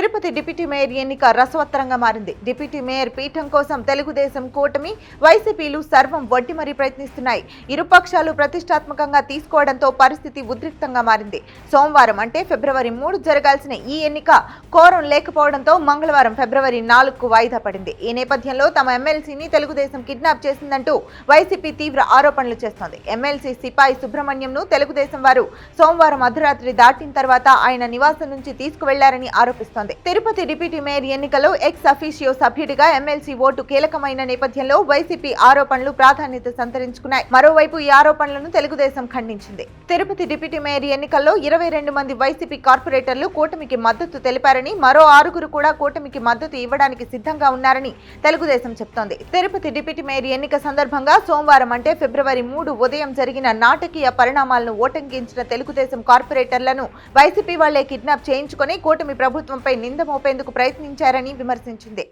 Tirupati deputy mayor ఎన్నిక రసవత్తరంగా మారింది. డిప్యూటీ మేయర్ పీఠం కోసం తెలుగుదేశం, కూటమి, వైసీపీలు సర్వం వడ్డి మరీ ప్రయత్నిస్తున్నాయి. ఇరుపక్షాలు ప్రతిష్టాత్మకంగా తీసుకోవడంతో పరిస్థితి ఉద్రిక్తంగా మారింది. సోమవారం అంటే ఫిబ్రవరి 3 జరగాల్సిన ఈ ఎన్నిక కోరం లేకపోవడంతో మంగళవారం ఫిబ్రవరి 4కు వాయిదా పడింది. ఈ నేపథ్యంలో తమ ఎమ్మెల్సీని తెలుగుదేశం కిడ్నాప్ చేసిందంటూ వైసీపీ తీవ్ర ఆరోపణలు చేస్తోంది. ఎమ్మెల్సీ సిపాయి సుబ్రహ్మణ్యంను తెలుగుదేశం వారు సోమవారం అర్ధరాత్రి దాటిన తర్వాత ఆయన నివాసం నుంచి తీసుకువెళ్లారని ఆరోపిస్తోంది. తిరుపతి డిప్యూటీ మేయర్ ఎన్నికలో ఎక్స్ అఫీషియో సభ్యుడిగా ఎమ్మెల్సీ ఓటు కీలకమైన నేపథ్యంలో వైసీపీ ఆరోపణలు ప్రాధాన్యత సంతరించుకున్నాయి. మరోవైపు ఈ ఆరోపణలను తెలుగుదేశం ఖండించింది. తిరుపతి డిప్యూటీ మేయర్ ఎన్నికల్లో 22 మంది వైసీపీ కార్పొరేటర్లు కూటమికి మద్దతు తెలిపారని, మరో 6 కూడా కూటమికి మద్దతు ఇవ్వడానికి సిద్ధంగా ఉన్నారని తెలుగుదేశం చెప్తోంది. తిరుపతి డిప్యూటీ మేయర్ ఎన్నిక సందర్భంగా సోమవారం అంటే ఫిబ్రవరి 3 ఉదయం జరిగిన నాటకీయ పరిణామాలను ఓటంకించిన తెలుగుదేశం కార్పొరేటర్లను వైసీపీ వాళ్లే కిడ్నాప్ చేయించుకుని కూటమి ప్రభుత్వంపై నింద మోపేందుకు ప్రయత్నించారని విమర్శించింది.